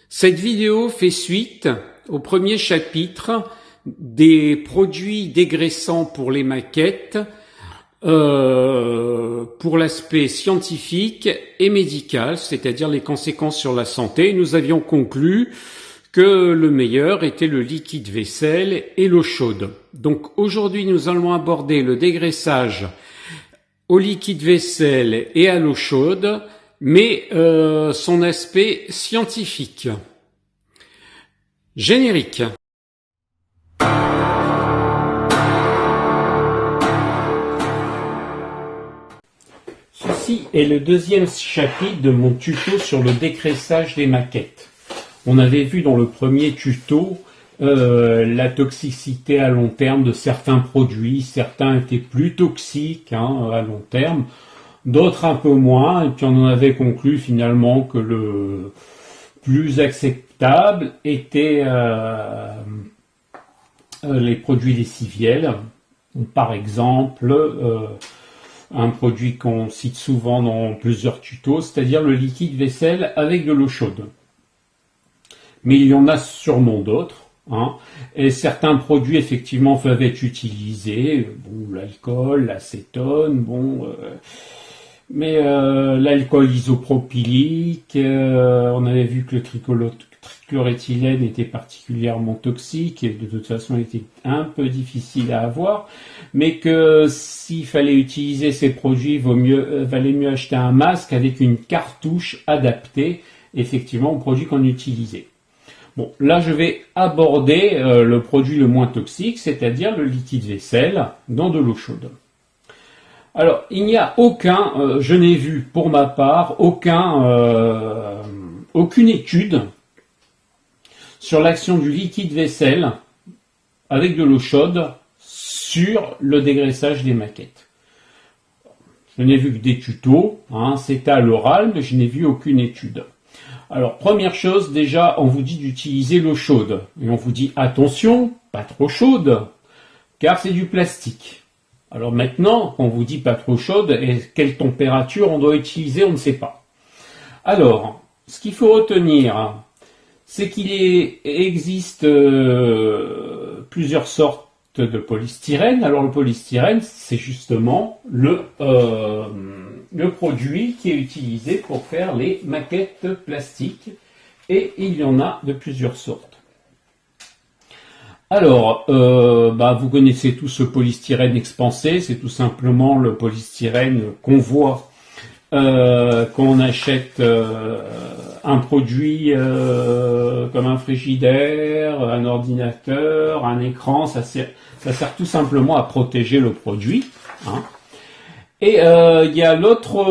Cette vidéo fait suite au premier chapitre des produits dégraissants pour les maquettes pour l'aspect scientifique et médical, c'est-à-dire les conséquences sur la santé. Nous avions conclu que le meilleur était le liquide vaisselle et l'eau chaude. Donc aujourd'hui, nous allons aborder le dégraissage au liquide vaisselle et à l'eau chaude, mais son aspect scientifique. Générique. Ceci est le deuxième chapitre de mon tuto sur le dégraissage des maquettes. On avait vu dans le premier tuto la toxicité à long terme de certains produits. Certains étaient plus toxiques à long terme, d'autres un peu moins, et puis on en avait conclu finalement que le plus acceptable était les produits lessiviels. Par exemple, un produit qu'on cite souvent dans plusieurs tutos, c'est-à-dire le liquide vaisselle avec de l'eau chaude. Mais il y en a sûrement d'autres. Et certains produits effectivement peuvent être utilisés, l'alcool, l'acétone, mais l'alcool isopropylique, on avait vu que le trichloréthylène était particulièrement toxique et de toute façon il était un peu difficile à avoir, mais que s'il fallait utiliser ces produits, valait mieux acheter un masque avec une cartouche adaptée effectivement aux produits qu'on utilisait. Bon, là je vais aborder le produit le moins toxique, c'est-à-dire le liquide vaisselle dans de l'eau chaude. Alors, il n'y a je n'ai vu pour ma part aucune étude sur l'action du liquide vaisselle avec de l'eau chaude sur le dégraissage des maquettes. Je n'ai vu que des tutos, c'était à l'oral, mais je n'ai vu aucune étude. Alors, première chose, déjà, on vous dit d'utiliser l'eau chaude. Et on vous dit, attention, pas trop chaude, car c'est du plastique. Alors maintenant, on vous dit pas trop chaude, et quelle température on doit utiliser, on ne sait pas. Alors, ce qu'il faut retenir, c'est qu'il existe plusieurs sortes de polystyrène. Alors le polystyrène, c'est justement le produit qui est utilisé pour faire les maquettes plastiques, et il y en a de plusieurs sortes. Alors, vous connaissez tous ce polystyrène expansé, c'est tout simplement le polystyrène qu'on voit quand on achète un produit comme un frigidaire, un ordinateur, un écran, ça sert tout simplement à protéger le produit. Et il y a un autre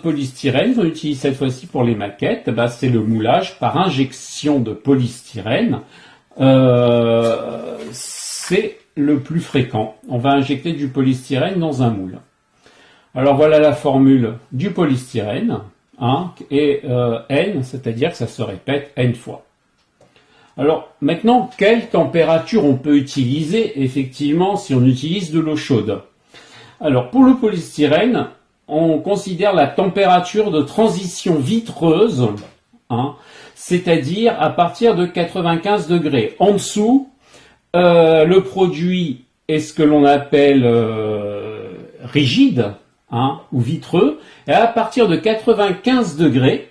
polystyrène qu'on utilise cette fois-ci pour les maquettes, c'est le moulage par injection de polystyrène. C'est le plus fréquent. On va injecter du polystyrène dans un moule. Alors voilà la formule du polystyrène, et N, c'est-à-dire que ça se répète N fois. Alors maintenant, quelle température on peut utiliser effectivement si on utilise de l'eau chaude? Alors pour le polystyrène, on considère la température de transition vitreuse, c'est-à-dire à partir de 95 degrés. En dessous, le produit est ce que l'on appelle rigide, ou vitreux, et à partir de 95 degrés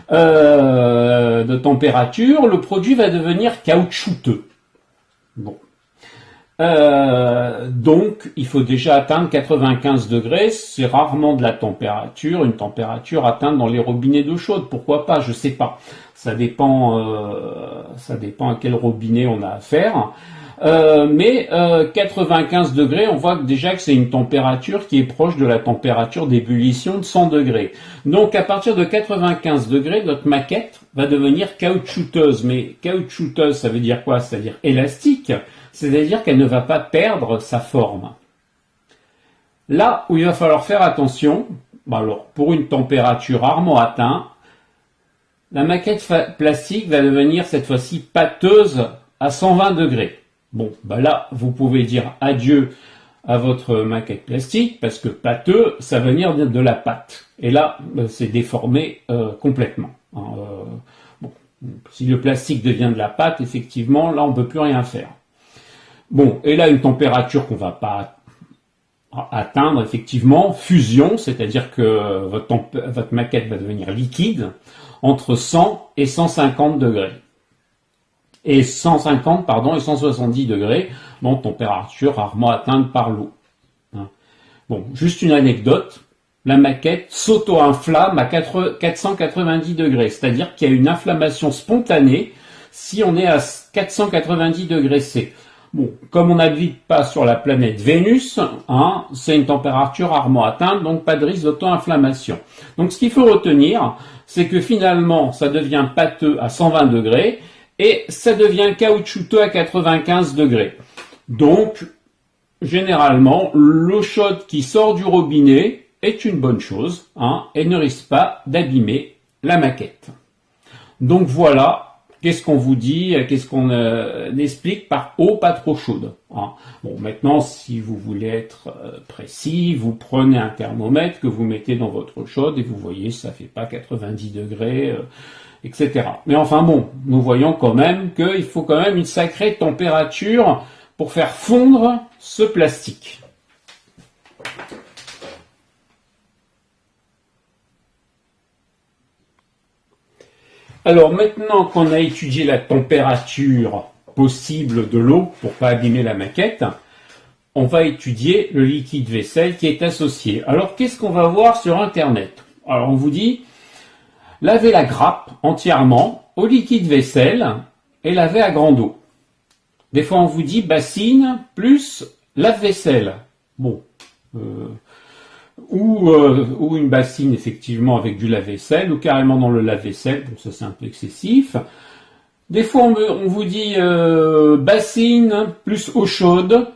de température, le produit va devenir caoutchouteux. Donc, il faut déjà atteindre 95 degrés, c'est rarement de la température, une température atteinte dans les robinets d'eau chaude, pourquoi pas, je sais pas. Ça dépend à quel robinet on a affaire. Mais 95 degrés, on voit déjà que c'est une température qui est proche de la température d'ébullition de 100 degrés. Donc à partir de 95 degrés, notre maquette va devenir caoutchouteuse. Mais caoutchouteuse, ça veut dire quoi? C'est-à-dire élastique, c'est-à-dire qu'elle ne va pas perdre sa forme. Là où il va falloir faire attention, alors pour une température rarement atteinte, la maquette plastique va devenir cette fois-ci pâteuse à 120 degrés. Là, vous pouvez dire adieu à votre maquette plastique, parce que pâteux, ça va venir de la pâte. Et là, c'est déformé complètement. Bon, si le plastique devient de la pâte, effectivement, là, on ne peut plus rien faire. Bon, et là, une température qu'on va pas atteindre, effectivement, fusion, c'est-à-dire que votre maquette va devenir liquide entre 100 et 150 degrés. Et 150, pardon, et 170 degrés, bon, température rarement atteinte par l'eau. Bon, juste une anecdote, la maquette s'auto-inflamme à 490 degrés, c'est-à-dire qu'il y a une inflammation spontanée si on est à 490 degrés C. Bon, comme on n'habite pas sur la planète Vénus, c'est une température rarement atteinte, donc pas de risque d'auto-inflammation. Donc ce qu'il faut retenir, c'est que finalement, ça devient pâteux à 120 degrés et ça devient caoutchouteux à 95 degrés. Donc, généralement, l'eau chaude qui sort du robinet est une bonne chose et ne risque pas d'abîmer la maquette. Donc voilà. Qu'est-ce qu'on vous dit, qu'est-ce qu'on explique par eau pas trop chaude. Bon, maintenant, si vous voulez être précis, vous prenez un thermomètre que vous mettez dans votre eau chaude et vous voyez, ça fait pas 90 degrés, etc. Mais enfin bon, nous voyons quand même qu'il faut quand même une sacrée température pour faire fondre ce plastique. Alors maintenant qu'on a étudié la température possible de l'eau pour pas abîmer la maquette, on va étudier le liquide vaisselle qui est associé. Alors qu'est-ce qu'on va voir sur Internet? Alors on vous dit, lavez la grappe entièrement au liquide vaisselle et lavez à grande eau. Des fois on vous dit bassine plus lave-vaisselle. Bon, ou une bassine effectivement avec du lave-vaisselle, ou carrément dans le lave-vaisselle, bon ça c'est un peu excessif. Des fois on vous dit bassine plus eau chaude,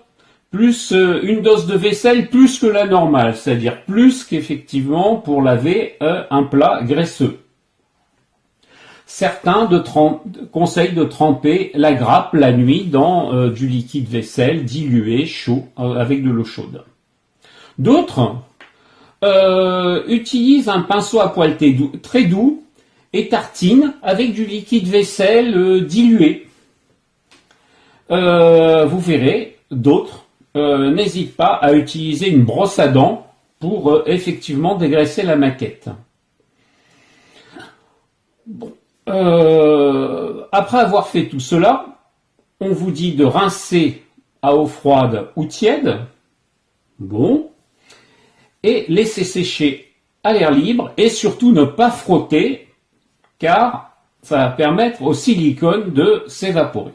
plus une dose de vaisselle plus que la normale, c'est-à-dire plus qu'effectivement pour laver un plat graisseux. Certains conseillent de tremper la grappe la nuit dans du liquide vaisselle dilué, chaud, avec de l'eau chaude. D'autres utilisent un pinceau à poil très doux et tartinent avec du liquide vaisselle dilué. Vous verrez, d'autres n'hésitent pas à utiliser une brosse à dents pour effectivement dégraisser la maquette. Bon. Après avoir fait tout cela, on vous dit de rincer à eau froide ou tiède, bon, et laisser sécher à l'air libre et surtout ne pas frotter car ça va permettre au silicone de s'évaporer.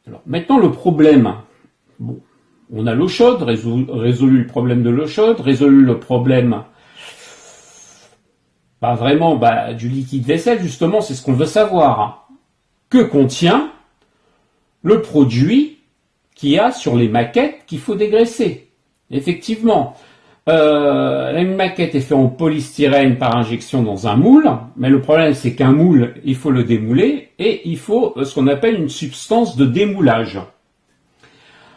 Alors maintenant le problème, bon, on a l'eau chaude, résolu le problème de l'eau chaude, résolu le problème pas vraiment du liquide vaisselle, justement, c'est ce qu'on veut savoir. Que contient le produit qu'il y a sur les maquettes qu'il faut dégraisser? Effectivement, une maquette est faite en polystyrène par injection dans un moule, mais le problème c'est qu'un moule, il faut le démouler et il faut ce qu'on appelle une substance de démoulage.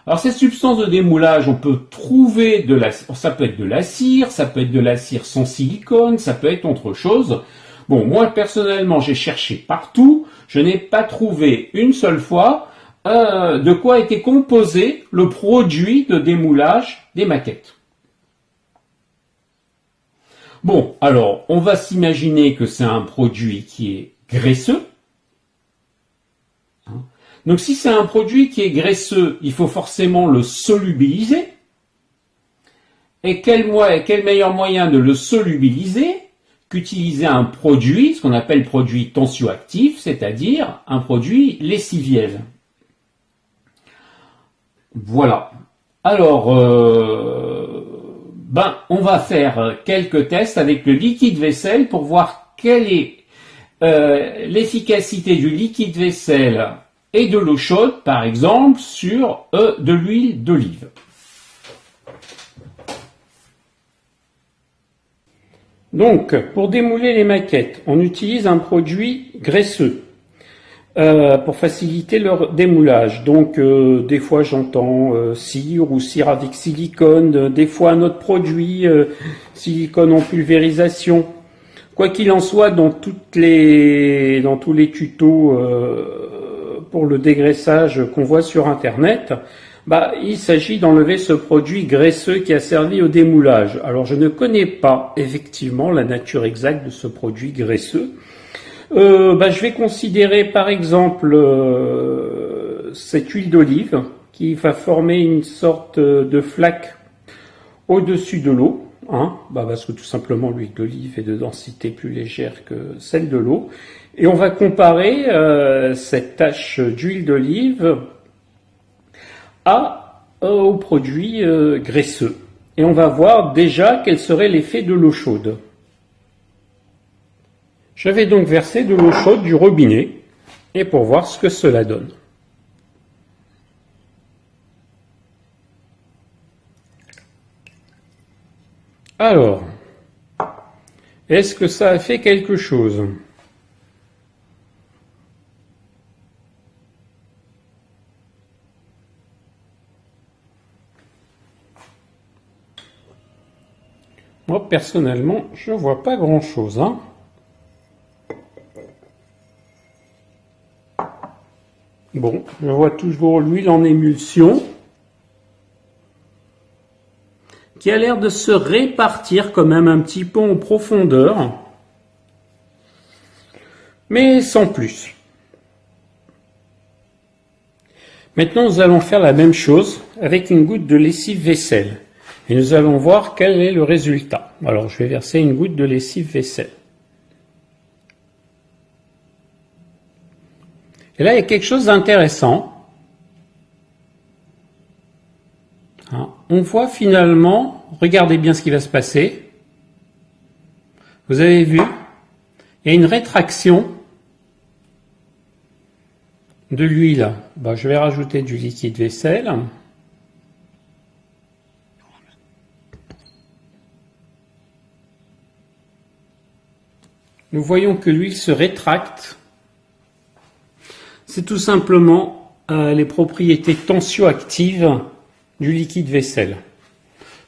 Alors cette substance de démoulage, on peut trouver ça peut être de la cire, ça peut être de la cire sans silicone, ça peut être autre chose. Bon, moi personnellement, j'ai cherché partout, je n'ai pas trouvé une seule fois de quoi était composé le produit de démoulage des maquettes. Bon, alors, on va s'imaginer que c'est un produit qui est graisseux. Donc si c'est un produit qui est graisseux, il faut forcément le solubiliser. Et quel meilleur moyen de le solubiliser qu'utiliser un produit, ce qu'on appelle produit tensioactif, c'est-à-dire un produit lessiviel. Voilà. Alors, on va faire quelques tests avec le liquide vaisselle pour voir quelle est l'efficacité du liquide vaisselle et de l'eau chaude, par exemple, sur de l'huile d'olive. Donc, pour démouler les maquettes, on utilise un produit graisseux. pour faciliter leur démoulage. Donc des fois j'entends cire ou cire avec silicone, des fois un autre produit, silicone en pulvérisation. Quoi qu'il en soit, dans tous les tutos pour le dégraissage qu'on voit sur internet, il s'agit d'enlever ce produit graisseux qui a servi au démoulage. Alors je ne connais pas effectivement la nature exacte de ce produit graisseux. Je vais considérer par exemple cette huile d'olive qui va former une sorte de flaque au-dessus de l'eau, parce que tout simplement l'huile d'olive est de densité plus légère que celle de l'eau. Et on va comparer cette tache d'huile d'olive au produit graisseux. Et on va voir déjà quel serait l'effet de l'eau chaude. Je vais donc verser de l'eau chaude du robinet et pour voir ce que cela donne. Alors, est-ce que ça a fait quelque chose? Moi, personnellement, je vois pas grand-chose, Bon, je vois toujours l'huile en émulsion qui a l'air de se répartir quand même un petit peu en profondeur, mais sans plus. Maintenant, nous allons faire la même chose avec une goutte de lessive vaisselle et nous allons voir quel est le résultat. Alors, je vais verser une goutte de lessive vaisselle. Et là, il y a quelque chose d'intéressant. On voit finalement, regardez bien ce qui va se passer. Vous avez vu, il y a une rétraction de l'huile. Je vais rajouter du liquide vaisselle. Nous voyons que l'huile se rétracte. C'est tout simplement les propriétés tensioactives du liquide vaisselle.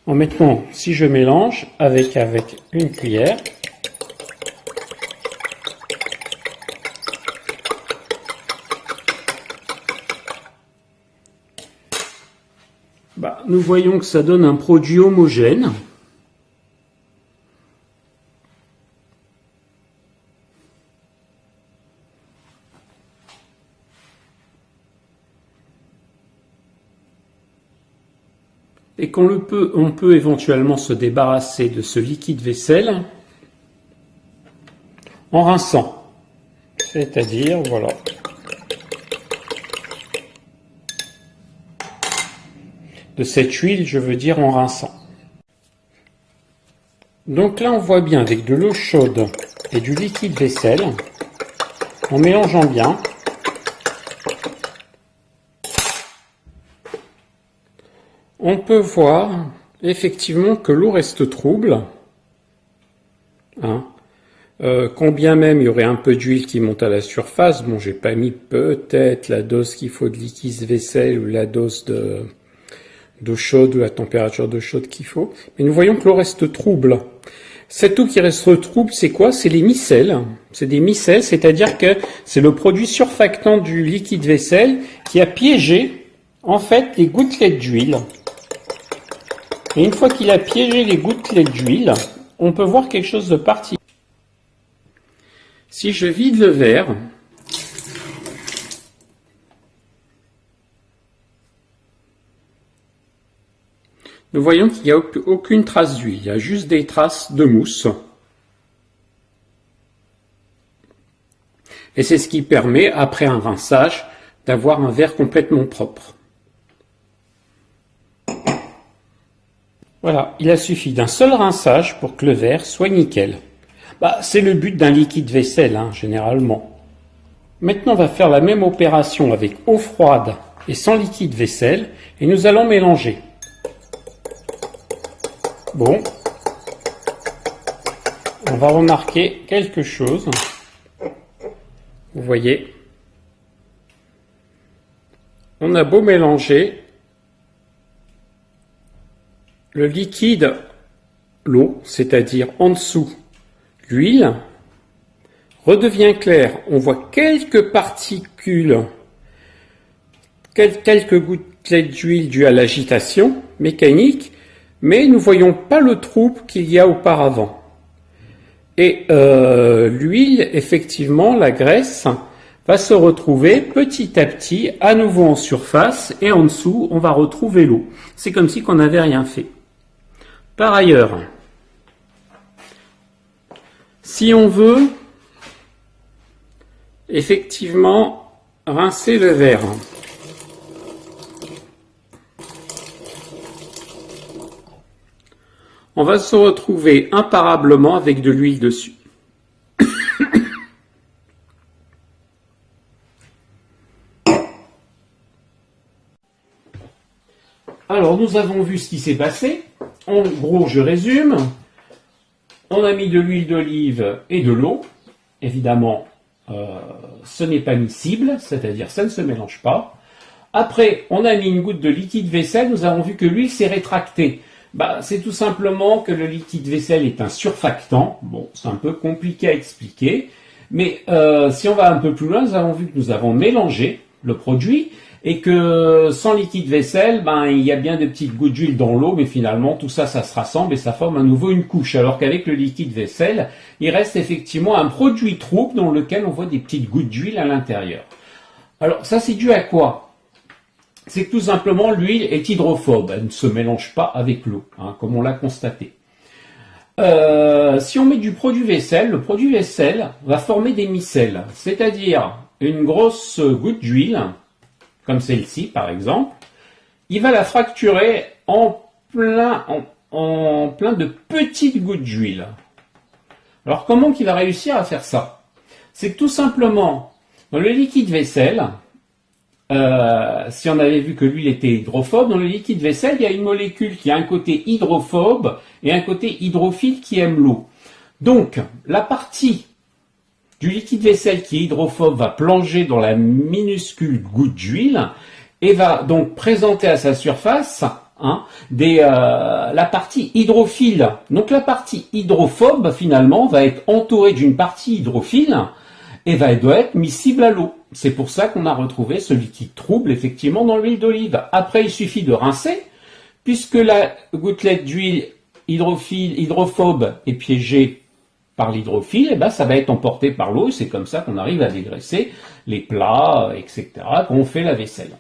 Maintenant, si je mélange avec une cuillère, nous voyons que ça donne un produit homogène. Et on peut éventuellement se débarrasser de ce liquide vaisselle en rinçant. C'est-à-dire, voilà. De cette huile, je veux dire en rinçant. Donc là, on voit bien avec de l'eau chaude et du liquide vaisselle, en mélangeant bien, on peut voir effectivement que l'eau reste trouble. Combien même il y aurait un peu d'huile qui monte à la surface. Bon, j'ai pas mis peut-être la dose qu'il faut de liquide vaisselle ou la dose d'eau chaude ou la température d'eau chaude qu'il faut. Mais nous voyons que l'eau reste trouble. Cette eau qui reste trouble, c'est quoi? C'est les micelles. C'est des micelles, c'est-à-dire que c'est le produit surfactant du liquide vaisselle qui a piégé, en fait, les gouttelettes d'huile. Et une fois qu'il a piégé les gouttelettes d'huile, on peut voir quelque chose de particulier. Si je vide le verre, nous voyons qu'il n'y a aucune trace d'huile, il y a juste des traces de mousse. Et c'est ce qui permet, après un rinçage, d'avoir un verre complètement propre. Voilà, il a suffi d'un seul rinçage pour que le verre soit nickel. C'est le but d'un liquide vaisselle, généralement. Maintenant, on va faire la même opération avec eau froide et sans liquide vaisselle, et nous allons mélanger. Bon, on va remarquer quelque chose. Vous voyez, on a beau mélanger, le liquide, l'eau, c'est-à-dire en dessous l'huile, redevient clair. On voit quelques particules, quelques gouttelettes d'huile dues à l'agitation mécanique, mais nous ne voyons pas le trouble qu'il y a auparavant. Et l'huile, effectivement, la graisse, va se retrouver petit à petit à nouveau en surface et en dessous, on va retrouver l'eau. C'est comme si on n'avait rien fait. Par ailleurs, si on veut effectivement rincer le verre, on va se retrouver imparablement avec de l'huile dessus. Alors, nous avons vu ce qui s'est passé. En gros, je résume. On a mis de l'huile d'olive et de l'eau. Évidemment, ce n'est pas miscible, c'est-à-dire ça ne se mélange pas. Après, on a mis une goutte de liquide vaisselle. Nous avons vu que l'huile s'est rétractée. C'est tout simplement que le liquide vaisselle est un surfactant. Bon, c'est un peu compliqué à expliquer. Mais si on va un peu plus loin, nous avons vu que nous avons mélangé le produit et que sans liquide vaisselle, il y a bien des petites gouttes d'huile dans l'eau, mais finalement tout ça, ça se rassemble et ça forme à nouveau une couche. Alors qu'avec le liquide vaisselle, il reste effectivement un produit trouble dans lequel on voit des petites gouttes d'huile à l'intérieur. Alors ça, c'est dû à quoi? C'est que tout simplement l'huile est hydrophobe, elle ne se mélange pas avec l'eau, comme on l'a constaté. Si on met du produit vaisselle, le produit vaisselle va former des micelles, c'est-à-dire une grosse goutte d'huile, comme celle-ci par exemple, il va la fracturer en plein de petites gouttes d'huile. Alors comment il va réussir à faire ça? C'est que tout simplement, dans le liquide vaisselle, si on avait vu que l'huile était hydrophobe, dans le liquide vaisselle, il y a une molécule qui a un côté hydrophobe et un côté hydrophile qui aime l'eau. Donc, la partie du liquide vaisselle qui est hydrophobe va plonger dans la minuscule goutte d'huile et va donc présenter à sa surface la partie hydrophile. Donc la partie hydrophobe finalement va être entourée d'une partie hydrophile et doit être miscible à l'eau. C'est pour ça qu'on a retrouvé ce liquide trouble effectivement dans l'huile d'olive. Après il suffit de rincer puisque la gouttelette d'huile hydrophobe est piégée par l'hydrophile, ça va être emporté par l'eau et c'est comme ça qu'on arrive à dégraisser les plats, etc., quand on fait la vaisselle.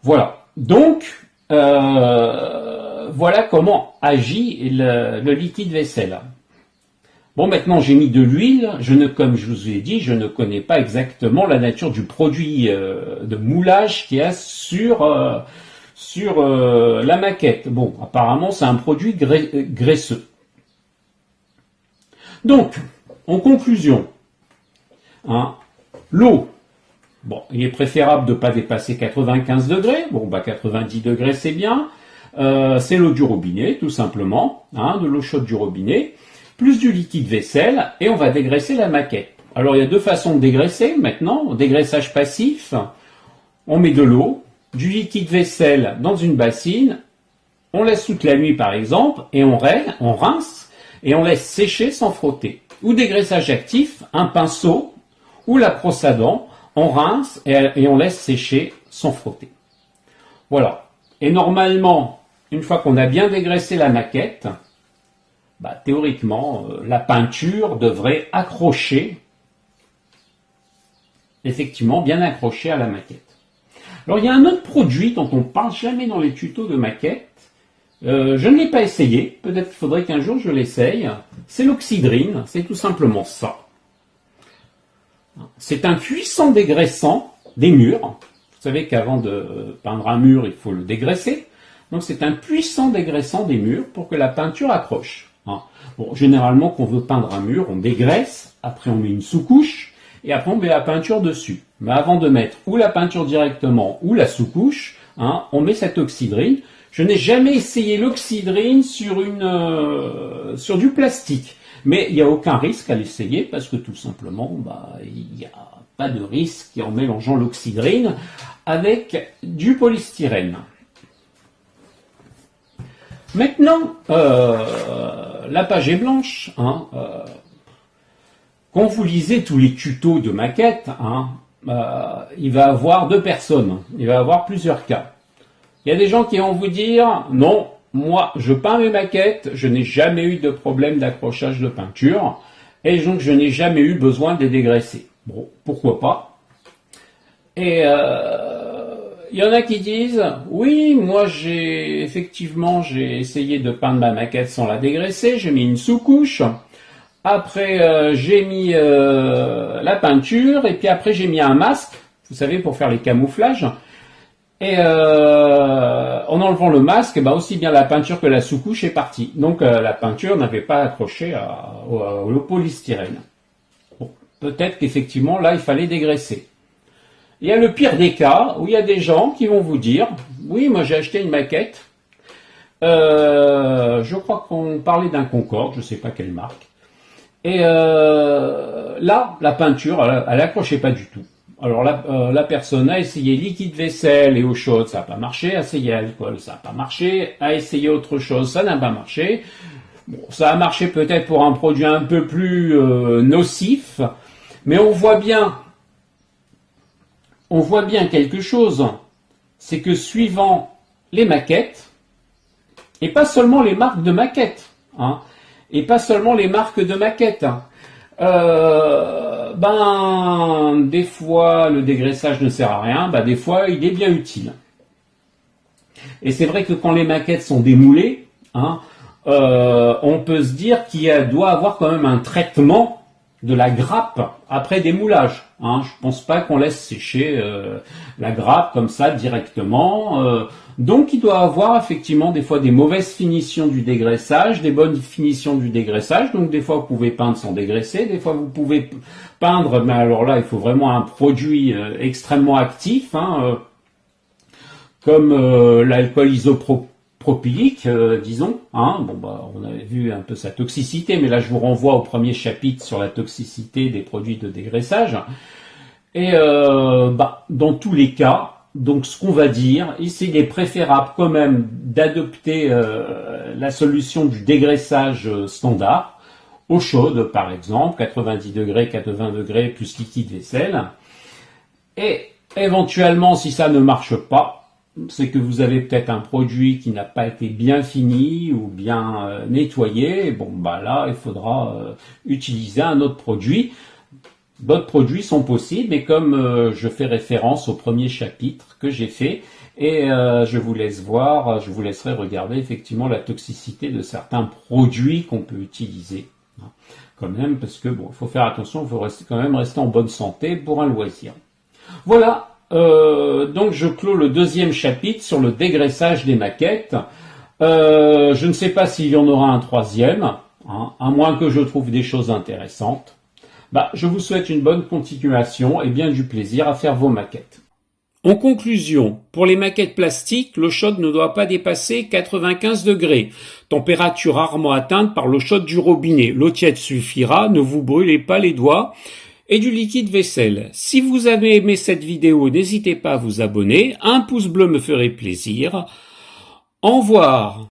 Voilà. Donc, voilà comment agit le liquide vaisselle. Bon, maintenant j'ai mis de l'huile. Comme je vous ai dit, je ne connais pas exactement la nature du produit de moulage qu'il y a sur la maquette. Bon, apparemment c'est un produit graisseux. Donc, en conclusion, l'eau, il est préférable de ne pas dépasser 95 degrés. 90 degrés, c'est bien. C'est l'eau du robinet, tout simplement, de l'eau chaude du robinet, plus du liquide vaisselle, et on va dégraisser la maquette. Alors, il y a deux façons de dégraisser maintenant. Dégraissage passif, on met de l'eau, du liquide vaisselle dans une bassine, on laisse toute la nuit, par exemple, et on rince, et on laisse sécher sans frotter. Ou dégraissage actif, un pinceau ou la brosse à dents, on rince et on laisse sécher sans frotter. Voilà. Et normalement, une fois qu'on a bien dégraissé la maquette, théoriquement, la peinture devrait accrocher, effectivement bien accrocher à la maquette. Alors il y a un autre produit dont on ne parle jamais dans les tutos de maquette. Je ne l'ai pas essayé, peut-être qu'il faudrait qu'un jour je l'essaye. C'est l'oxydrine, c'est tout simplement ça. C'est un puissant dégraissant des murs. Vous savez qu'avant de peindre un mur, il faut le dégraisser. Donc c'est un puissant dégraissant des murs pour que la peinture accroche. Bon, généralement, quand on veut peindre un mur, on dégraisse, après on met une sous-couche, et après on met la peinture dessus. Mais avant de mettre ou la peinture directement ou la sous-couche, on met cette oxydrine. Je n'ai jamais essayé l'oxydrine sur du plastique. Mais il n'y a aucun risque à l'essayer parce que tout simplement, il n'y a pas de risque en mélangeant l'oxydrine avec du polystyrène. Maintenant, la page est blanche. Quand vous lisez tous les tutos de maquette, il va y avoir deux personnes, il va y avoir plusieurs cas. Il y a des gens qui vont vous dire « Non, moi je peins mes maquettes, je n'ai jamais eu de problème d'accrochage de peinture et donc je n'ai jamais eu besoin de les dégraisser. » Bon, pourquoi pas. Et il y en a qui disent « Oui, moi j'ai essayé de peindre ma maquette sans la dégraisser, j'ai mis une sous-couche. Après, j'ai mis la peinture, et puis après j'ai mis un masque, vous savez, pour faire les camouflages. Et en enlevant le masque, aussi bien la peinture que la sous-couche est partie. Donc la peinture n'avait pas accroché au polystyrène. Bon, peut-être qu'effectivement, là, il fallait dégraisser. Il y a le pire des cas, où il y a des gens qui vont vous dire « Oui, moi j'ai acheté une maquette. Je crois qu'on parlait d'un Concorde, je ne sais pas quelle marque. Et là, la peinture, elle accrochait pas du tout. Alors la personne a essayé liquide vaisselle et eau chaude, ça n'a pas marché. A essayé alcool, ça n'a pas marché. A essayé autre chose, ça n'a pas marché. Bon, ça a marché peut-être pour un produit un peu plus nocif, mais on voit bien quelque chose, c'est que suivant les maquettes, et pas seulement les marques de maquettes, et pas seulement les marques de maquettes. Des fois, le dégraissage ne sert à rien, des fois, il est bien utile. Et c'est vrai que quand les maquettes sont démoulées, on peut se dire qu'il doit avoir quand même un traitement de la grappe après démoulage. Je pense pas qu'on laisse sécher la grappe comme ça directement. Donc il doit avoir effectivement des fois des mauvaises finitions du dégraissage, des bonnes finitions du dégraissage. Donc des fois vous pouvez peindre sans dégraisser, des fois vous pouvez peindre, mais alors là il faut vraiment un produit extrêmement actif, comme l'alcool isopropylique, disons. On avait vu un peu sa toxicité, mais là je vous renvoie au premier chapitre sur la toxicité des produits de dégraissage. Et dans tous les cas, donc ce qu'on va dire, ici il est préférable quand même d'adopter la solution du dégraissage standard, eau chaude par exemple, 90 degrés, 80 degrés plus liquide vaisselle. Et éventuellement, si ça ne marche pas, c'est que vous avez peut-être un produit qui n'a pas été bien fini ou bien nettoyé. Là, il faudra utiliser un autre produit. D'autres produits sont possibles, mais comme je fais référence au premier chapitre que j'ai fait, et je vous laisserai regarder effectivement la toxicité de certains produits qu'on peut utiliser. Quand même, parce que il faut faire attention, il faut quand même rester en bonne santé pour un loisir. Voilà, donc je clôt le deuxième chapitre sur le dégraissage des maquettes. Je ne sais pas s'il y en aura un troisième, à moins que je trouve des choses intéressantes. Je vous souhaite une bonne continuation et bien du plaisir à faire vos maquettes. En conclusion, pour les maquettes plastiques, l'eau chaude ne doit pas dépasser 95 degrés, température rarement atteinte par l'eau chaude du robinet. L'eau tiède suffira, ne vous brûlez pas les doigts, et du liquide vaisselle. Si vous avez aimé cette vidéo, n'hésitez pas à vous abonner, un pouce bleu me ferait plaisir. Au revoir.